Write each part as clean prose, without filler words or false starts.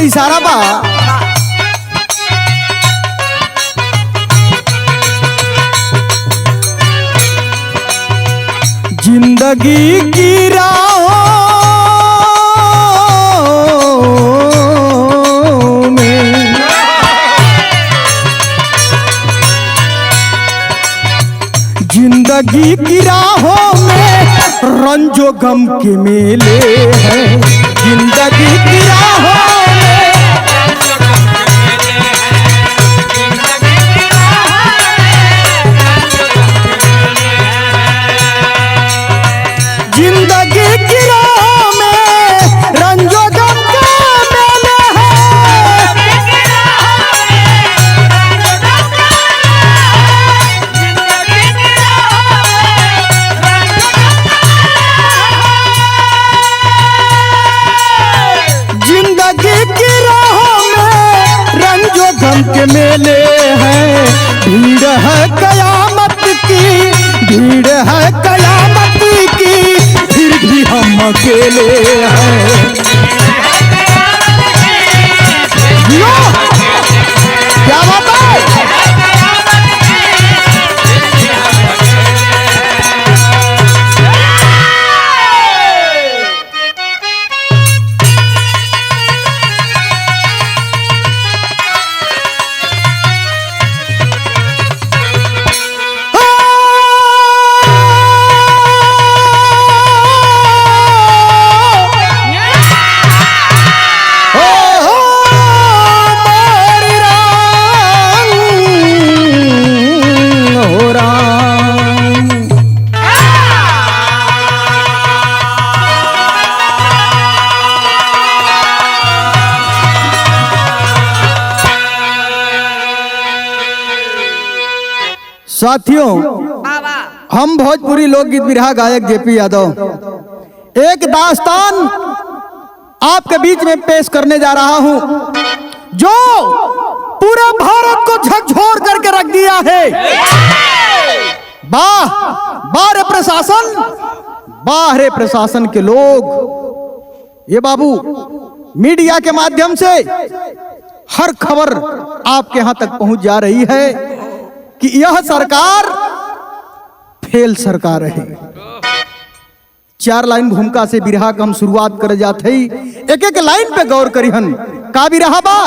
इशारा बा। जिंदगी की राहों में जिंदगी की राहों में रंजो गम के मेले हैं। जिंदगी की राहों में जिंदगी की राहों में रंजो गम के मेले हैं। जिंदगी की राहों में रंजो गम के मेले हैं। भीड़ है कयामत की, भीड़ है कयामत की, फिर भी हम अकेले हैं। क्या बात है? साथियों, हम भोजपुरी लोकगीत बिरहा गायक जेपी यादव एक दास्तान आपके बीच में पेश करने जा रहा हूं जो पूरे भारत को झकझोर करके रख दिया है। वाह वाह रे प्रशासन, वाह रे प्रशासन के लोग। ये बाबू मीडिया के माध्यम से हर खबर आपके यहां तक पहुंच जा रही है कि यह सरकार फेल सरकार है। 4 लाइन भूमिका से बिरहा का हम शुरुआत कर जाते ही एक एक लाइन पे गौर करिहन। का बिरहा बा?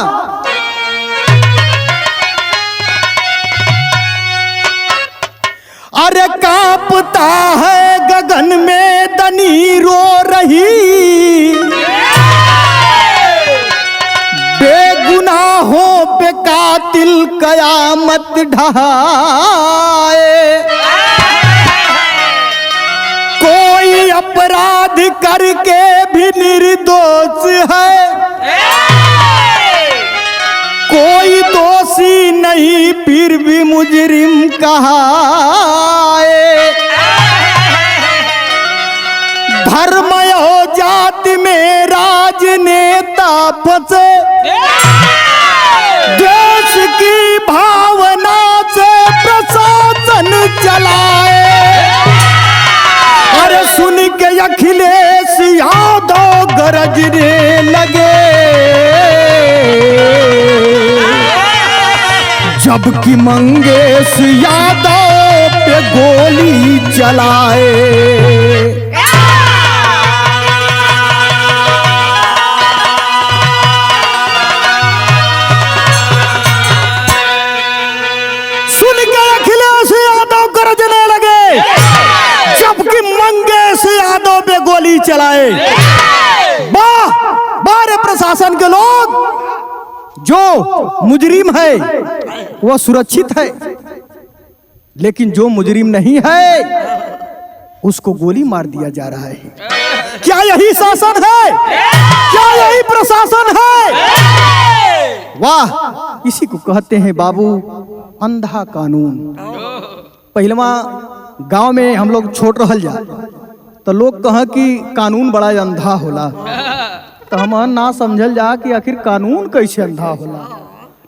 अरे कांपता है गगन में दनी रो रही, बेगुनाहों पे कातिल कयामत ढहाए। कोई अपराध करके भी निर्दोष है, कोई दोषी नहीं फिर भी मुजरिम कहाए। धर्म और जाति में राजनेता फंसे, देश की भावना से प्रशासन चलाए। अरे सुन के अखिलेश यादव गरजने लगे, जबकि मंगेश यादव पे गोली चलाए। सुन के अखिलेश यादव गरजने लगे, जबकि मंगेश यादव पे गोली चलाए। वाह वाह रे प्रशासन के लोग, जो मुजरिम है वह सुरक्षित है, लेकिन जो मुजरिम नहीं है उसको गोली मार दिया जा रहा है। क्या यही शासन है? क्या यही प्रशासन है? वाह, इसी को कहते हैं बाबू अंधा कानून। पहलवा गांव में हम लोग छोट रहल जा तो लोग कह कि कानून बड़ा अंधा होला, तो हम ना समझल जा कि आखिर कानून कैसे अंधा होला।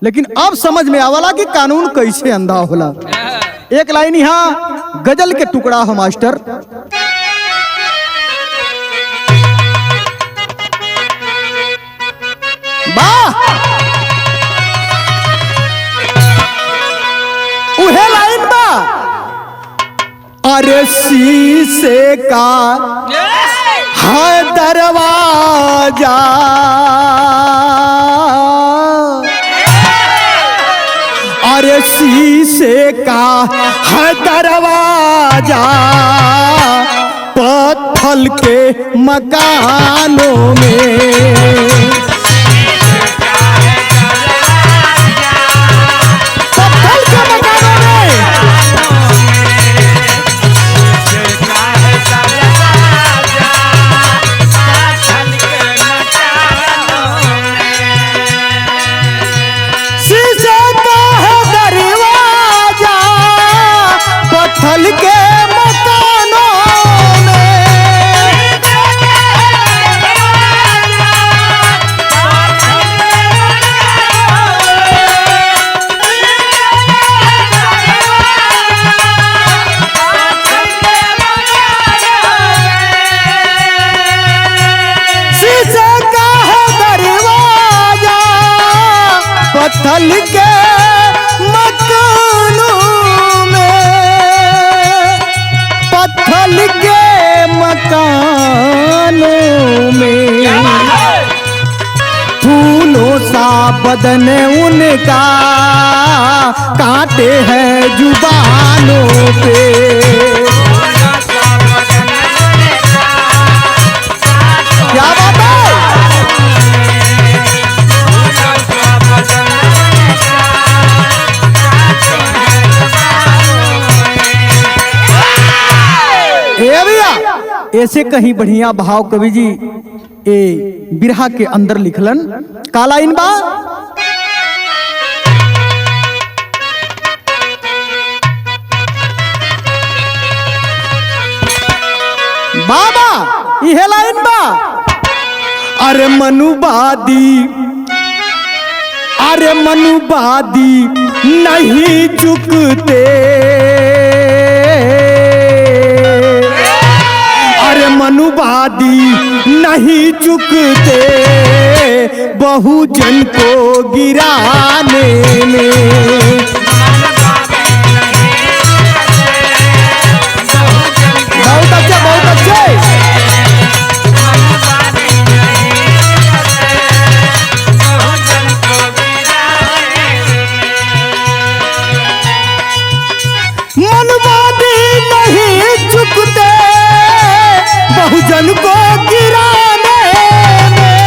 लेकिन अब समझ में आवला कि कानून कैसे अंधा होला। एक लाइन यहाँ गजल के टुकड़ा हो मास्टर। वाह उहे लाइन बा। अरे शीशे का है दरवाजा, अरे शीशे का है दरवाजा, पत्थर के मकानों में, पत्थर के मकानों में, शीशे का है दरवाजा, पत्थर के मकानों में, शीशे का है दरवाजा, पत्थर के मकानों में, पत्थर के मकानों में, फूलों सा बदन उनका, कांटे हैं जुबानों पे, क्या बात है। ए भैया ऐसे कहीं बढ़िया भाव कवि जी ए बिरहा के अंदर लिखलन। काला इन बा बाबा इहे लाइन बा। अरे मनुवादी, अरे मनुवादी नहीं चुकते, अरे मनुवादी नहीं चुकते, बहुजन को गिराने में, बहुत अच्छे बहुत अच्छे। मनवादी नहीं चुकते, बहुजन को गिराने में,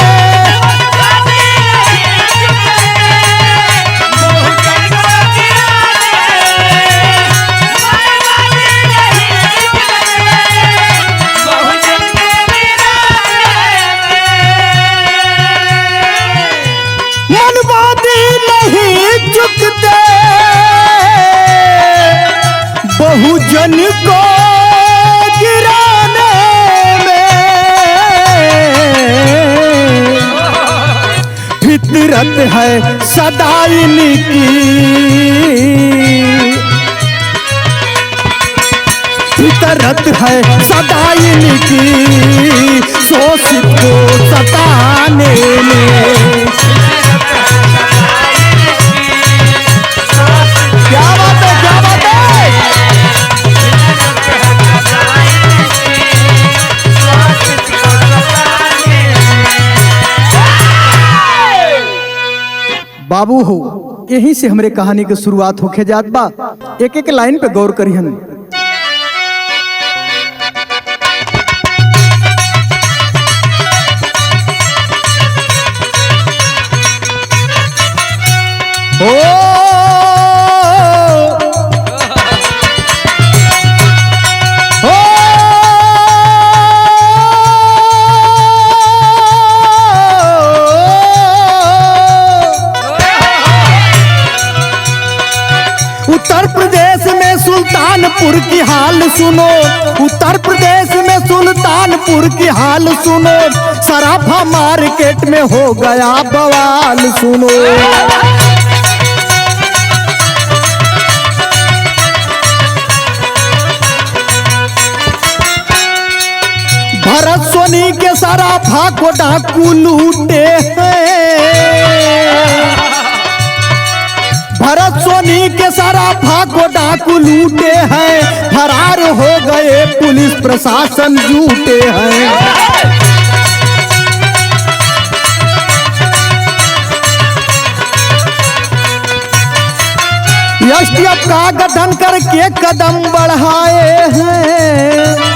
मनवादी नहीं चुकते, बहुजन को गिराने में, फितरत है सदा इनकी, फितरत है सदा इनकी, शोषित को सताने में, क्या बात है क्या बात है। बाबू हो यहीं से हमरे कहानी की शुरुआत होके जात बा। एक एक लाइन पे गौर करिहन। ओ उत्तर प्रदेश में सुल्तानपुर की हाल सुनो, उत्तर प्रदेश में सुल्तानपुर की हाल सुनो, सराफा मार्केट में हो गया बवाल सुनो। भरत सोनी के सराफा को डाकू लूटे हैं। भरत सोनी के सराफा को डाकू लूटे हैं, फरार हो गए पुलिस प्रशासन जुटे हैं। एसटीएफ का गठन करके कदम बढ़ाए हैं।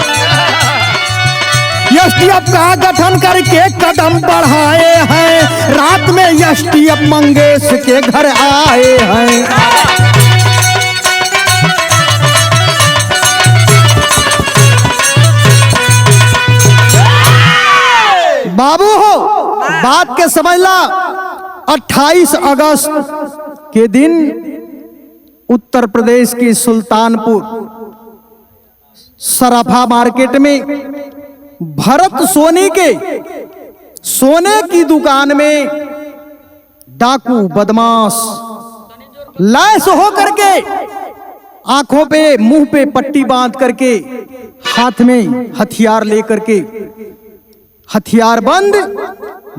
एसटीएफ का गठन करके कदम बढ़ाए हैं, रात में एसटीएफ मंगेश के घर आए हैं। बाबू हो बात के समझला। 28 अगस्त के दिन उत्तर प्रदेश की सुल्तानपुर सराफा मार्केट में भरत सोनी के सोने की दुकान में डाकू बदमाश लैस हो करके आंखों पे मुंह पे पट्टी बांध करके हाथ में हथियार लेकर के हथियार बंद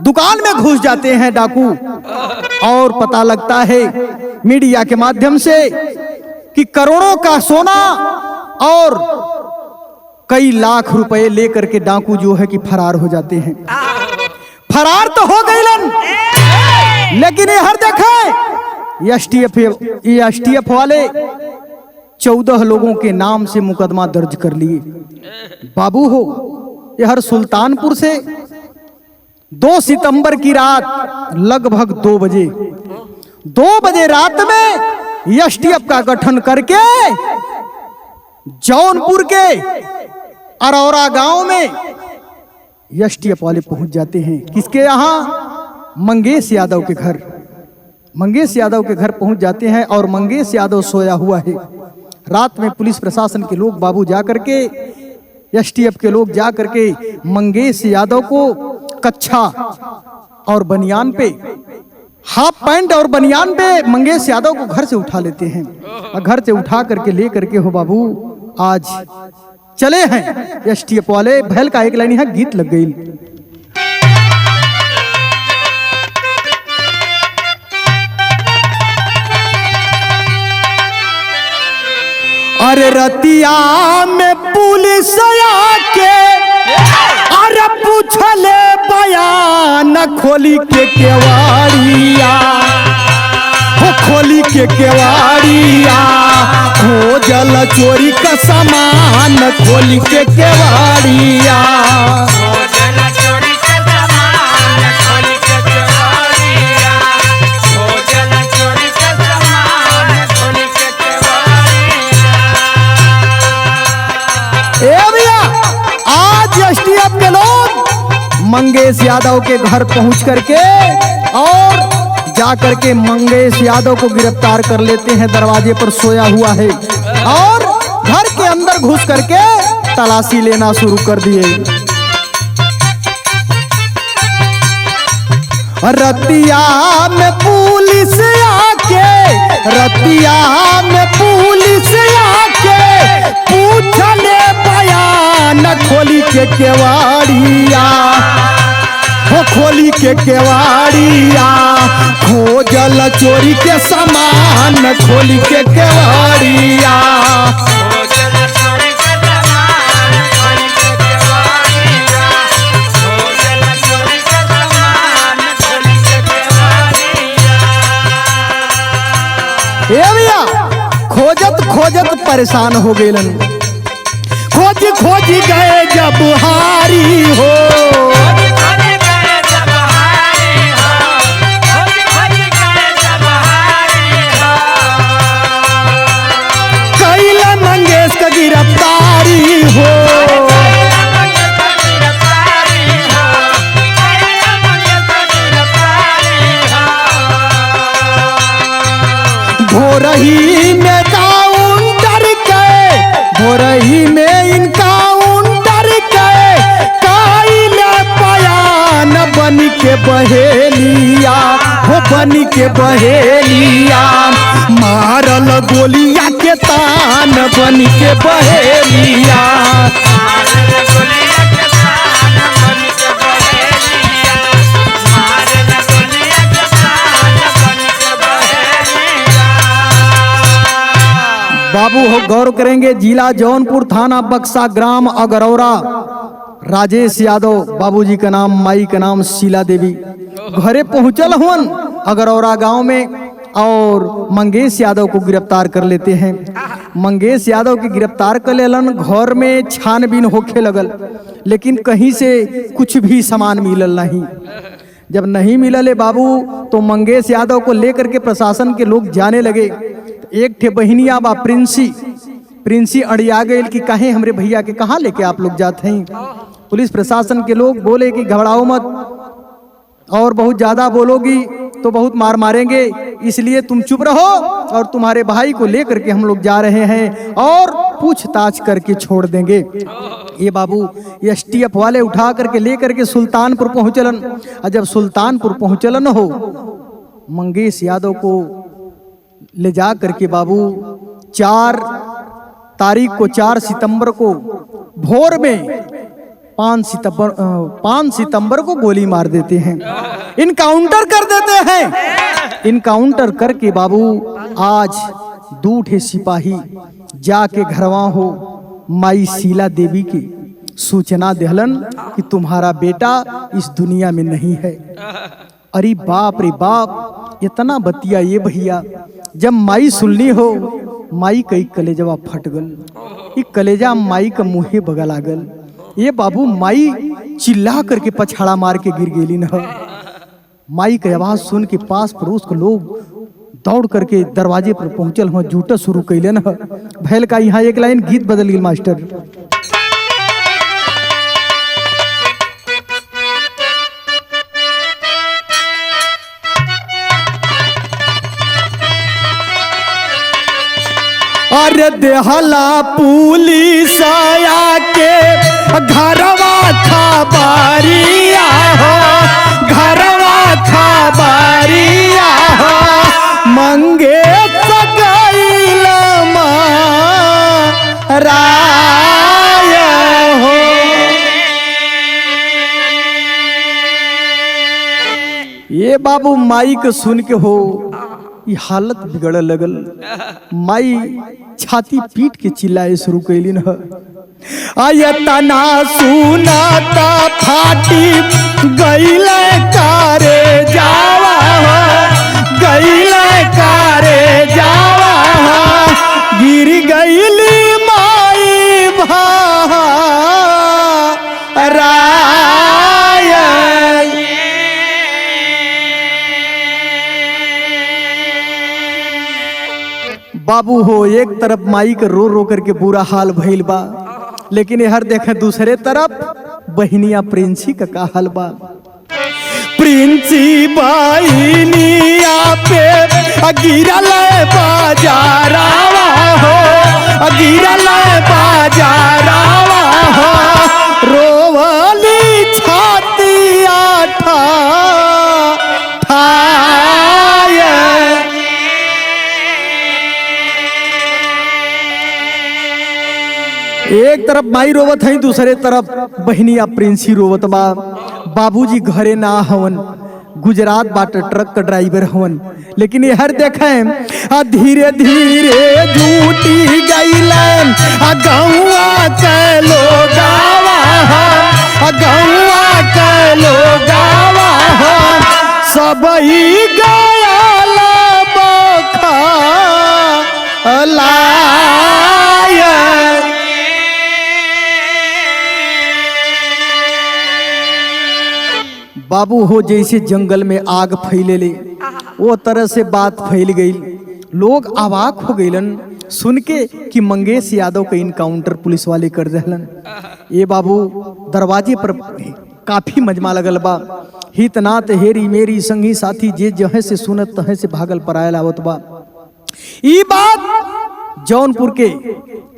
दुकान में घुस जाते हैं डाकू। और पता लगता है मीडिया के माध्यम से कि करोड़ों का सोना और कई लाख रुपए लेकर के डाकू जो है कि फरार हो जाते हैं। फरार तो हो गए लेकिन ये हर देखे एसटीएफ वाले 14 लोगों के नाम से मुकदमा दर्ज कर लिए। बाबू हो यह सुल्तानपुर से 2 सितंबर की रात लगभग 2 बजे रात में एसटीएफ का गठन करके जौनपुर के अरौरा गांव में एसटीएफ वाले पहुंच जाते हैं। किसके यहाँ? मंगेश यादव के घर। मंगेश यादव के घर पहुंच जाते हैं और मंगेश यादव सोया हुआ है। रात में पुलिस प्रशासन के लोग बाबू जा करके एसटीएफ के लोग जा करके मंगेश यादव को कच्छा और बनियान पे हाफ पैंट और बनियान पे मंगेश यादव को घर से उठा लेते हैं। और घर से उठा करके ले करके हो बाबू आज चले हैं एसटीएफ वाले। भैल का एक लाइन है, गीत लग गई। अरे रतिया में पुलिस आके अरे पूछले बयान खोली के केवाड़िया, हो खोली के केवाड़िया, खोजल चोरी का सामान खोली के केवाड़िया। एसटीएफ के लोग मंगेश यादव के घर पहुंच करके और जा करके मंगेश यादव को गिरफ्तार कर लेते हैं। दरवाजे पर सोया हुआ है और घर के अंदर घुस करके तलाशी लेना शुरू कर दिए। रतिया में पुलिस आके, रतिया में पुलिस आके पूछले बयान खोली के केवाड़िया, हो खोली के केवाड़िया, खोजल चोरी के सामान खोली के केवाड़िया। भैया खोजत खोजत परेशान हो गए। खोज खोज गए जब हारी हो, कैला मंगेश का गिरफ्तारी हो। भोरही में काउंटर के, भोरही में इनकाउंटर के काइले बयान बन के बहेलिया, हो बन के बहेलिया, मारल गोलिया के तान बन के बहेलिया। बाबू हो गौर करेंगे, जिला जौनपुर, थाना बक्सा, ग्राम अगरौरा। राजेश यादव बाबूजी का नाम, माई का नाम शीला देवी। घरे पहुंचल हुन अगरौरा गांव में और मंगेश यादव को गिरफ्तार कर लेते हैं। मंगेश यादव के गिरफ्तार कर लेलन। घर में छानबीन होखे लगल, लेकिन कहीं से कुछ भी सामान मिलल नहीं। जब नहीं मिलल बाबू, तो मंगेश यादव को लेकर के प्रशासन के लोग जाने लगे। एक ठे बहिनिया बा प्रिंसी अड़िया गए कि कहे हमरे भैया के कहाँ लेके आप लोग जाते हैं। पुलिस प्रशासन के लोग बोले कि घबराओ मत, और बहुत ज्यादा बोलोगी तो बहुत मार मारेंगे, इसलिए तुम चुप रहो और तुम्हारे भाई को लेकर के हम लोग जा रहे हैं और पूछताछ करके छोड़ देंगे। ये बाबू एसटीएफ वाले उठा करके लेकर के सुल्तानपुर पहुंचलन। और जब सुल्तानपुर पहुंचलन हो, मंगेश यादव को ले जा करके बाबू 4 तारीख को 4 सितंबर को भोर में 5 सितंबर को गोली मार देते हैं, इनकाउंटर कर देते हैं। इनकाउंटर करके बाबू आज 2 ठे सिपाही जाके घरवा हो माई शीला देवी की सूचना देहलन कि तुम्हारा बेटा इस दुनिया में नहीं है। अरे बाप रे बाप, इतना बतिया ये भैया। जब माई सुनली हो, माई कई कलेजवा फट गल। ये कलेजा माई का मुँहे बगा लागल। ये बाबू माई चिल्ला करके पछाड़ा मार के गिर गेली न। माई की आवाज सुन के पास पड़ोस के लोग दौड़ करके दरवाजे पर पहुंचल हो, जूटा शुरू कैले न। भैल का यहाँ एक लाइन गीत बदल गई मास्टर। अरे देहला पुलिस आके घरवा खबरिया हो, घरवा खबरिया हो, मंगेश गइल राय हो। ये बाबू माई के सुन के हो ये हालत बिगड़ लगल। माई छाती पीट के चिल्लाए शुरू कैली न। आयतना सुनाता फाटी गइल कारे जावा हो, गइल कारे जावा हो, गिर गइली माई राय। बाबू हो एक तरफ माई के रो रो करके बुरा हाल भइल बा, लेकिन हर देखे दूसरे तरफ बहनिया प्रिंसी का हाल बा। प्रिंसी बहनिया पे गिरल बाजारावा हो, गिरल बाजारावा हो, रोवली छातिया ठा एक तरफ माई रोवत है, दूसरे तरफ बहनिया प्रिंसी रोवत बा। बाबूजी घरे ना हवन, गुजरात बाट ट्रक का ड्राइवर हवन, लेकिन ये हर देखें धीरे धीरे झूठी गइलन गौवा के लोगावा, गौवा के लोगावा सब ही गयल बखा लाय। बाबू हो जैसे जंगल में आग फैले वो तरह से बात फैल गई। लोग अवाक हो गईलन सुन के कि मंगेश यादव का इनकाउंटर पुलिस वाले कर दहलन। ये बाबू दरवाजे पर काफी मजमा लगल बा। हित नात हेरी मेरी संगी साथी जे जहे से सुनत तहे से भागल परायल आवत बा। ई बात जौनपुर के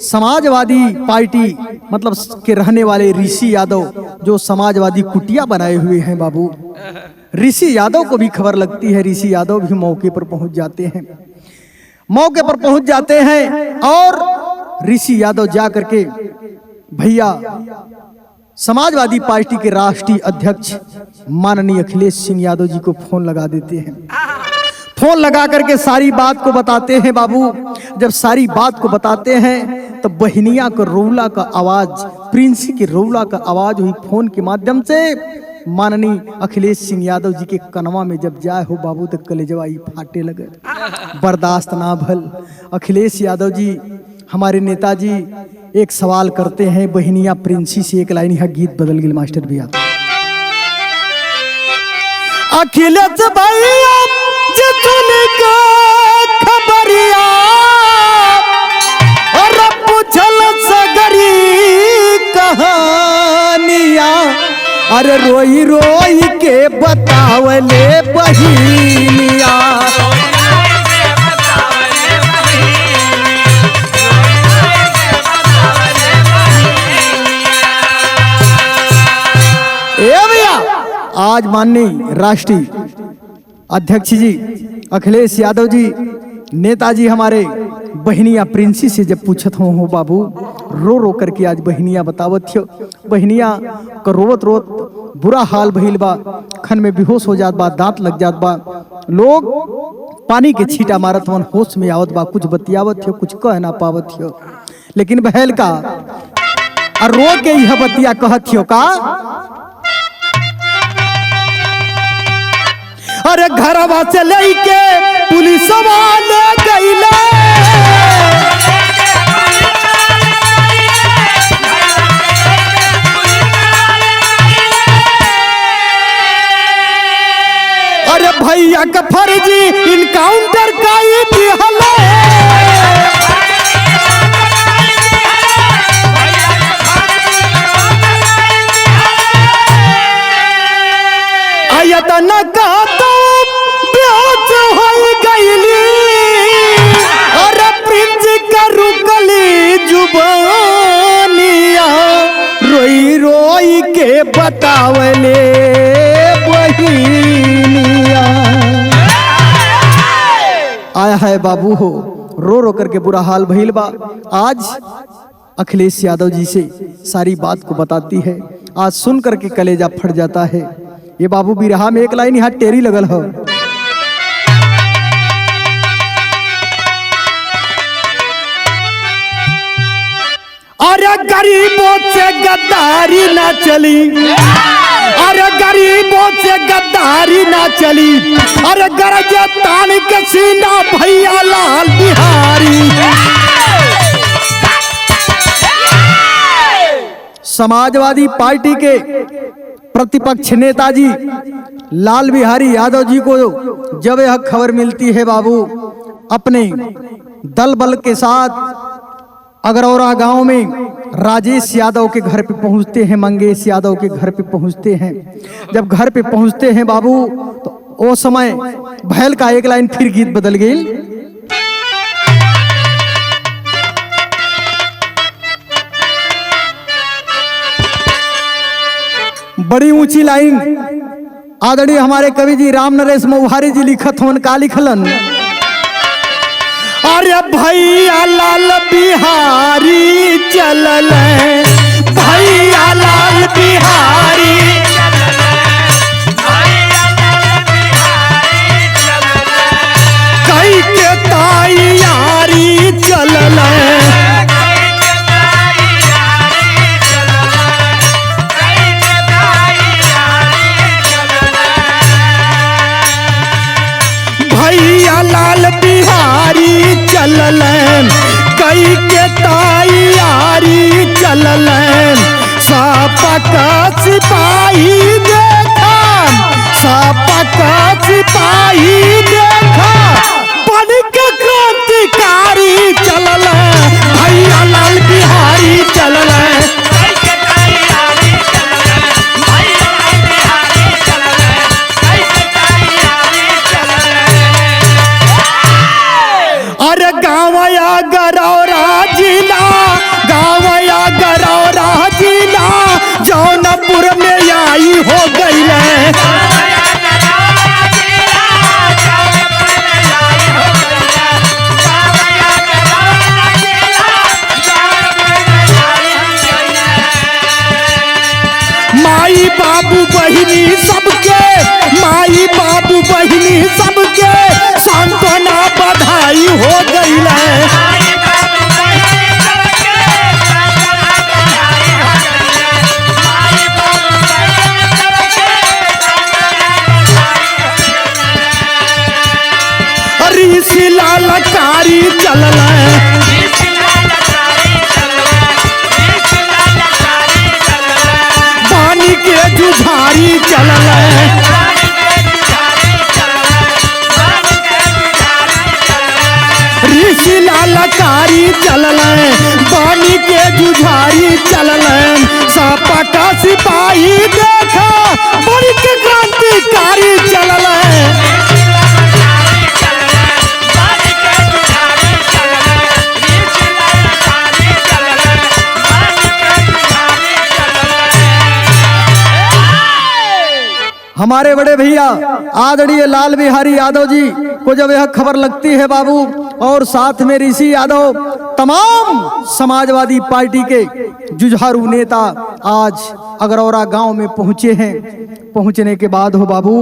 समाजवादी पार्टी मतलब के रहने वाले ऋषि यादव जो समाजवादी कुटिया बनाए हुए हैं बाबू, ऋषि यादव को भी खबर लगती है। ऋषि यादव भी मौके पर पहुंच जाते हैं, मौके पर पहुंच जाते हैं और ऋषि यादव जा करके भैया समाजवादी पार्टी के राष्ट्रीय अध्यक्ष माननीय अखिलेश सिंह यादव जी को फोन लगा देते हैं। फोन लगा करके सारी बात को बताते हैं बाबू। जब सारी बात को बताते हैं तो बहनिया का रौला का आवाज, प्रिंसी की रौला का आवाज हुई फोन के माध्यम से माननीय अखिलेश सिंह यादव जी के कनवा में जब जाए हो बाबू तो कलेजवा फाटे लगे, बर्दाश्त ना भल। अखिलेश यादव जी हमारे नेताजी एक सवाल करते हैं बहनिया प्रिंसी से, एक लाइन यहाँ गीत बदल गई मास्टर भैया। अखिलेश भैया जितन का खबरिया और पूछल सगरी कहानिया, अरे रोई रोई के बतावले बहिनिया। आज माननीय राष्ट्रीय अध्यक्ष जी अखिलेश यादव जी, नेताजी हमारे बहनिया प्रिंसी से जब पूछत हो बाबू, रो रो करके आज बहनिया बतावत थियो। बहनिया का रोवत रोवत बुरा हाल भइल बा, खन में बेहोश हो जात बा, दांत लग जात बा, लोग पानी के छींटा मारत मन, होश में आवत बा, कुछ बतियावत थियो, कुछ कह ना पावत थियो। लेकिन बहल का रो के यह बतिया कहत थियो का, अरे घरवा से लेके पुलिस वाले गईले, अरे भैया का फर्जी इनकाउंटर काई दिहले, आयतन का के बतावले बहिनिया। आया है बाबू हो, रो रो करके बुरा हाल भइल बा। आज अखिलेश यादव जी से सारी बात को बताती है, आज सुन करके कलेजा फट जाता है। ये बाबू बिरहा में एक लाइन यहाँ टेरी लगल हो, अरे गरीबों से गद्दारी ना चली, अरे गरीबों से गद्दारी ना चली, अरे गरजे तान के सीना भैया लाल बिहारी। समाजवादी पार्टी के प्रतिपक्ष नेताजी लाल बिहारी यादव जी को जब यह खबर मिलती है बाबू, अपने दल बल के साथ अगरौरा गांव में राजेश यादव के घर पे पहुंचते हैं, मंगेश यादव के घर पे पहुंचते हैं। जब घर पे पहुंचते हैं बाबू तो वो समय भैल का एक लाइन फिर गीत बदल गई। बड़ी ऊंची लाइन आदरणीय हमारे कवि जी राम नरेश मौहारी जी लिखत होन का लिखलन, अरे भैया लाल बिहारी चलल, भैया लाल बिहारी कई के तैयारी चलल, भैया लाल बिहारी चलल, कई के तैयारी चलल, सापा का सिपाही देखा, सापा का सिपाही देखा, बन के क्रांतिकारी चलल, भैया लाल बिहारी चलल। अरे गावया गरौरा जिला, गावया गरौरा जिला, जौनपुर में आई हो गई है। माई बाबू बहिनी सबके, माई बाबू बहिनी सबके सांत्वना बधाई हो गई है। ऋषि लालकारी चलल पानी के जुझारी चलल ऋषि लालकारी चलल पानी के जुझारी चलल सपा का सिपाही देखा बड़ी के क्रांतिकारी चलल हमारे बड़े भैया आदरणीय लाल बिहारी यादव जी को जब यह खबर लगती है बाबू, और साथ में ऋषि यादव तमाम समाजवादी पार्टी के जुझारू नेता आज अगरौरा गांव में पहुंचे हैं। पहुंचने के बाद हो बाबू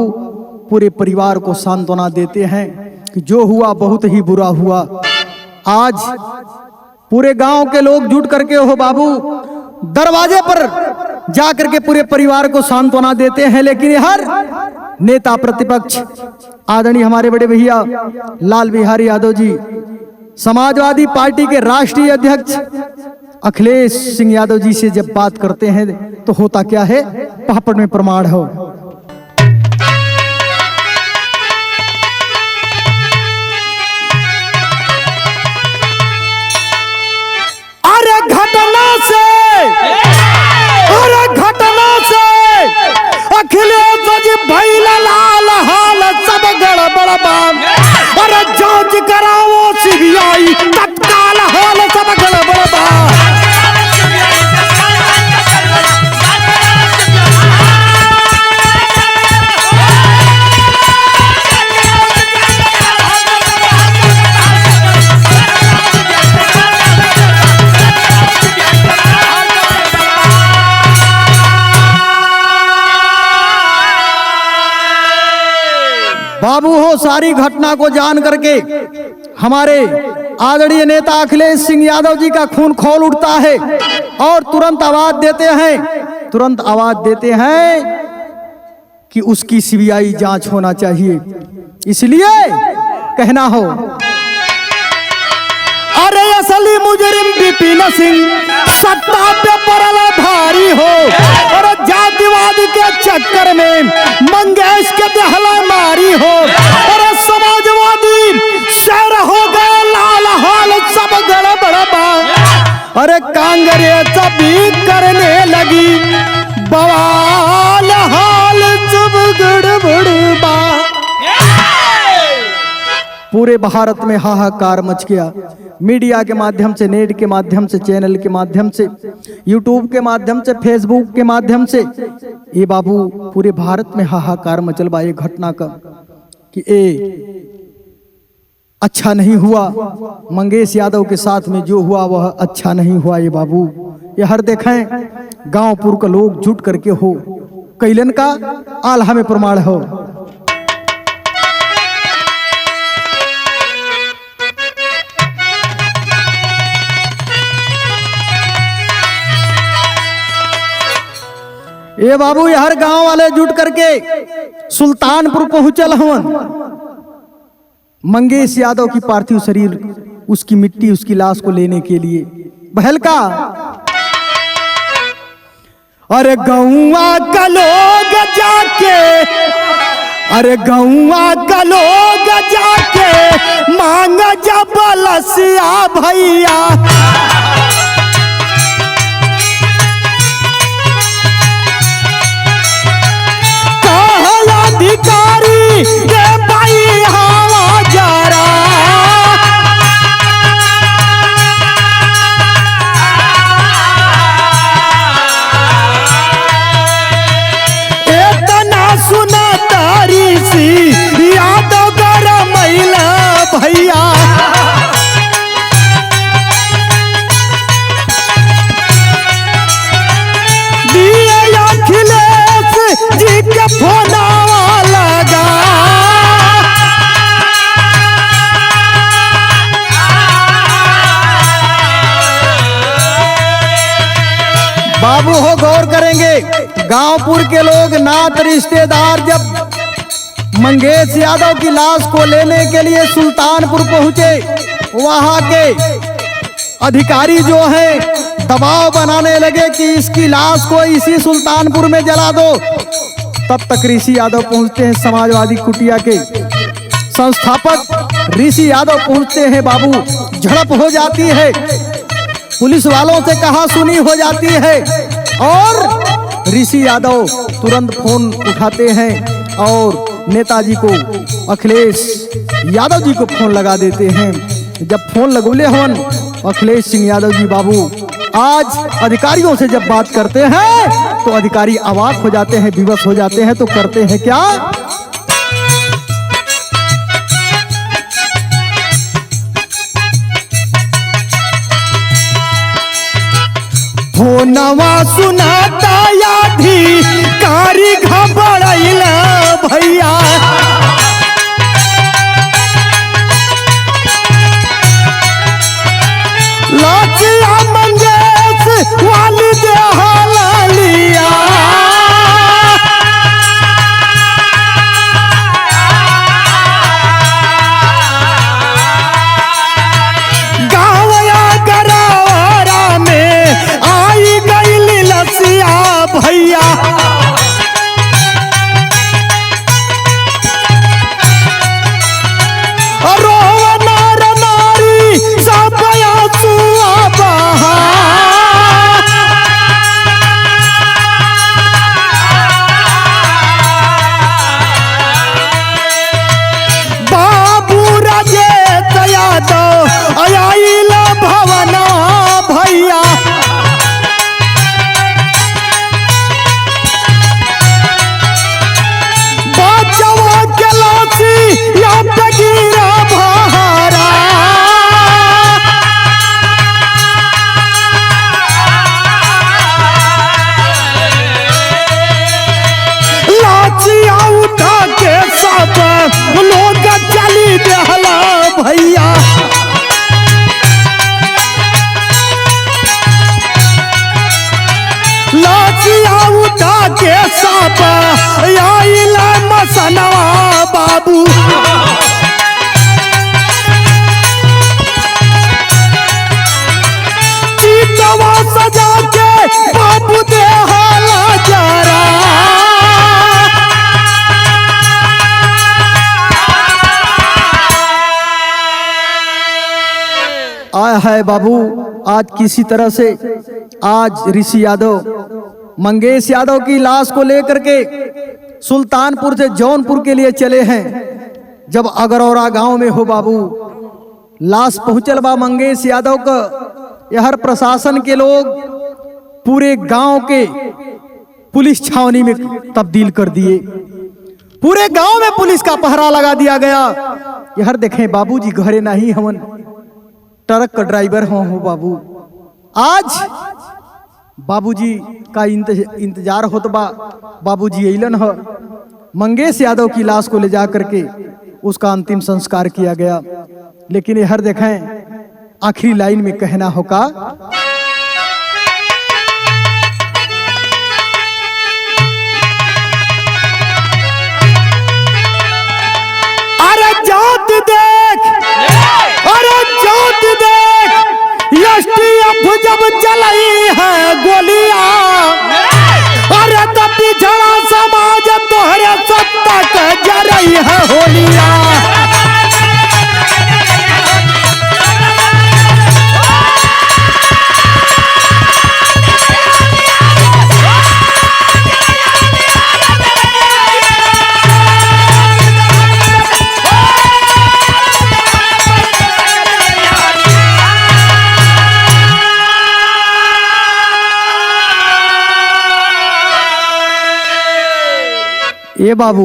पूरे परिवार को सांत्वना देते हैं कि जो हुआ बहुत ही बुरा हुआ। आज पूरे गांव के लोग जुट करके हो बाबू दरवाजे पर जाकर के पूरे परिवार को सांत्वना देते हैं, लेकिन हर नेता प्रतिपक्ष आदरणीय हमारे बड़े भैया लाल बिहारी यादव जी, समाजवादी पार्टी के राष्ट्रीय अध्यक्ष अखिलेश सिंह यादव जी से जब बात करते हैं तो होता क्या है, पापड़ में प्रमाण हो। अरे घटना से अखिलेश जी भैला लाल हाल सब गड़बड़ बाम। अरे जांच कराओ सीबीआई तत्काल हाल सब गड़बड़ बाम। बाबू हो सारी घटना को जान करके हमारे आदरणीय नेता अखिलेश सिंह यादव जी का खून खौल उठता है और तुरंत आवाज देते हैं कि उसकी सीबीआई जांच होना चाहिए। इसलिए कहना हो, अरे असली मुजरिम विपिन सिंह सत्ता पे पड़ल भारी हो, और जातिवाद के चक्कर में मंगेश के दहला मारी हो, और समाजवादी शेर हो गए लाल हाल सब गड़बड़ बा। अरे कांग्रेस भी करने लगी बवाल हाल सब गड़बड़ बा। पूरे भारत में हाहाकार मच गया। मीडिया के माध्यम से, नेट के माध्यम से, चैनल के माध्यम से, यूट्यूब के माध्यम से, फेसबुक के माध्यम से ये बाबू पूरे भारत में हाहाकार मचल बा ये घटना का कि अच्छा नहीं हुआ। मंगेश यादव के साथ में जो हुआ वह अच्छा नहीं हुआ ये बाबू। ये हर देखें गांवपुर का लोग जुट करके हो कैलन का आल्हा में प्रमाण हो। ये बाबू हर गांव वाले जुट करके सुल्तानपुर पहुंचल हवन मंगेश यादव की पार्थिव शरीर, उसकी मिट्टी, उसकी लाश को लेने के लिए। बहल का अरे गौवा का लोग जाके, अरे गौवा का लोग जाके मांग जब लसिया भैया। अधिकारी के भाई हवा जरा, इतना सुना तारी सी यादव कर महिला भैया। फोनावा लगा। बाबू हो गौर करेंगे, गांवपुर के लोग नात रिश्तेदार जब मंगेश यादव की लाश को लेने के लिए सुल्तानपुर पहुंचे, वहां के अधिकारी जो हैं दबाव बनाने लगे कि इसकी लाश को इसी सुल्तानपुर में जला दो। तब तक ऋषि यादव पहुंचते हैं, समाजवादी कुटिया के संस्थापक ऋषि यादव पहुंचते हैं। बाबू झड़प हो जाती है, पुलिस वालों से कहा सुनी हो जाती है और ऋषि यादव तुरंत फोन उठाते हैं और नेताजी को, अखिलेश यादव जी को फोन लगा देते हैं। जब फोन लगौले हवन अखिलेश सिंह यादव जी बाबू आज अधिकारियों से जब बात करते हैं तो अधिकारी अवाक हो जाते हैं, विवश हो जाते हैं। तो करते हैं क्या, फोनवा सुनाता अधिकारी घबराइला भैया। लाचिया मंगेश वाली देहाला लिया। गावया गरावरा में आई गई लसिया भैया। लोग चली देहला भैया। लाचिया उठा के साप आइला मसनवा बाबू। चीतवा सजा के बाबू देहाला जरा। आया है बाबू आज किसी तरह से आज ऋषि यादव मंगेश यादव की लाश को लेकर के सुल्तानपुर से जौनपुर के लिए चले हैं। जब अगरौरा गांव में हो बाबू लाश पहुंचल बा मंगेश यादव का, यहर प्रशासन के लोग पूरे गांव के पुलिस छावनी में तब्दील कर दिए। पूरे गांव में पुलिस का पहरा लगा दिया गया। यहर देखें बाबूजी घरे नहीं हवन, ट्रक का ड्राइवर हो बाबू। आज बाबूजी का इंतजार होत बा। बाबूजी अइलन ह, मंगेश यादव की लाश को ले जा करके उसका अंतिम संस्कार किया गया। लेकिन हर देखें आखिरी लाइन में कहना होगा, अरे जात देख, अरे जात देख, एसटीएफ जब चलाई है गोलियां, अरे तब पिछड़ा समाज तोहरे सत्ता के जरई है होलिया। ये बाबू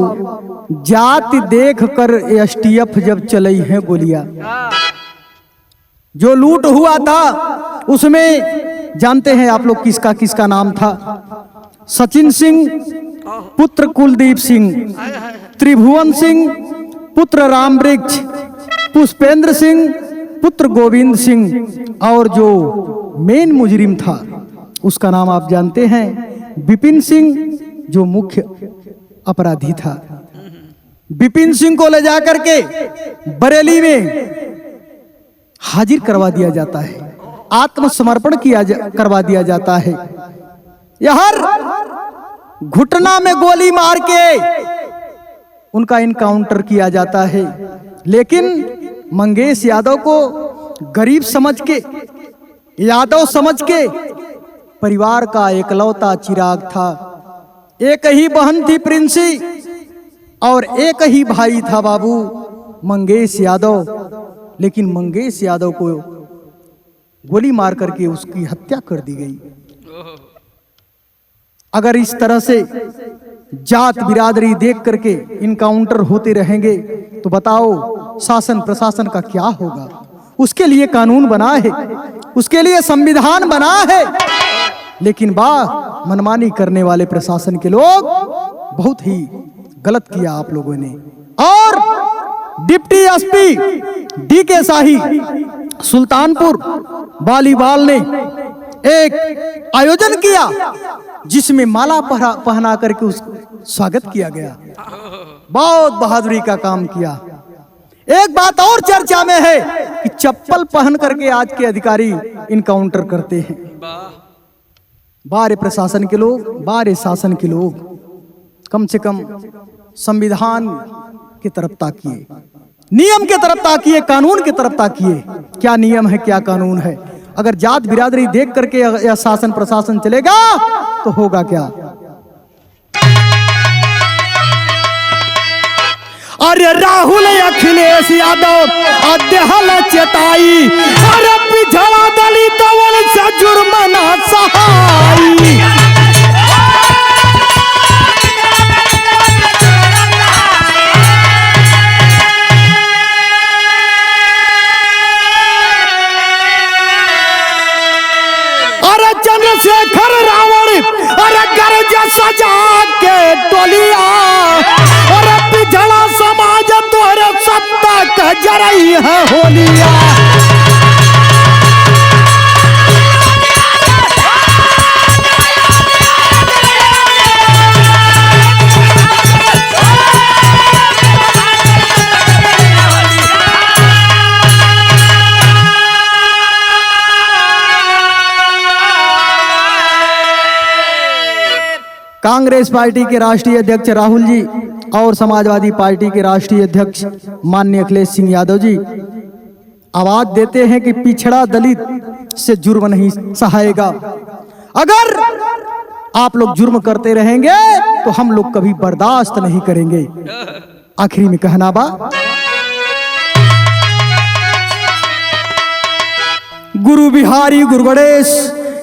जाति देख कर एसटीएफ जब चलाई है गोलियां, जो लूट हुआ था उसमें जानते हैं आप लोग किसका किसका नाम था। सचिन सिंह पुत्र कुलदीप सिंह, त्रिभुवन सिंह पुत्र रामवृक्ष, पुष्पेंद्र सिंह पुत्र गोविंद सिंह, और जो मेन मुजरिम था उसका नाम आप जानते हैं, विपिन सिंह, जो मुख्य अपराधी था। विपिन सिंह को ले जाकर के बरेली में हाजिर करवा दिया जाता है, आत्मसमर्पण करवा दिया जाता है। यहर घुटना में गोली मार के उनका इनकाउंटर किया जाता है। लेकिन मंगेश यादव को गरीब समझ के, यादव समझ के, परिवार का एकलौता चिराग था। एक ही बहन थी प्रिंसी और एक ही भाई था बाबू मंगेश यादव। लेकिन मंगेश यादव को गोली मार करके उसकी हत्या कर दी गई। अगर इस तरह से जात बिरादरी देख करके इनकाउंटर होते रहेंगे तो बताओ शासन प्रशासन का क्या होगा। उसके लिए कानून बना है, उसके लिए संविधान बना है। लेकिन मनमानी करने वाले प्रशासन के लोग बहुत ही गलत किया आप लोगों ने। और डिप्टी एसपी डीके शाही सुल्तानपुर बालीवाल ने एक आयोजन किया जिसमें माला पहना करके उसका स्वागत किया गया। बहुत बहादुरी का काम किया। एक बात और चर्चा में है कि चप्पल पहन करके आज के अधिकारी इनकाउंटर करते हैं। बारे प्रशासन के लोग, बारे शासन के लोग कम से कम संविधान की तरफ ताकिए, नियम की तरफ ताकिए, कानून की तरफ ताकिए। क्या नियम है, क्या कानून है। अगर जात बिरादरी देख करके यह शासन प्रशासन चलेगा तो होगा क्या। अरे राहुल अखिलेश यादव अध्यहल चेताई, अरे पिछड़ा दलित से जुर्म ना सहाई। चंद्रशेखर रावण अरे गर्ज सजा के टोलिया, अरे पिछड़ा समाज तोरे सत्ता का जरई है होलिया। कांग्रेस पार्टी के राष्ट्रीय अध्यक्ष राहुल जी और समाजवादी पार्टी के राष्ट्रीय अध्यक्ष माननीय अखिलेश सिंह यादव जी आवाज देते हैं कि पिछड़ा दलित से जुर्म नहीं सहाएगा। अगर आप लोग जुर्म करते रहेंगे तो हम लोग कभी बर्दाश्त नहीं करेंगे। आखिरी में कहना बा, गुरु बिहारी गुरु गणेश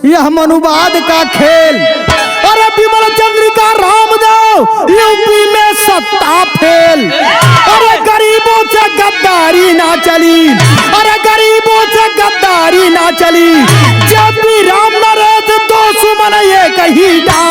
यह मनुवाद का खेल, अरे विमल चंद्रिका रामदेव यूपी में सत्ता फेल। अरे गरीबों से गद्दारी ना चली, अरे गरीबों से गद्दारी ना चली। जब भी राम नरेश दो सुमन ये कही डाल।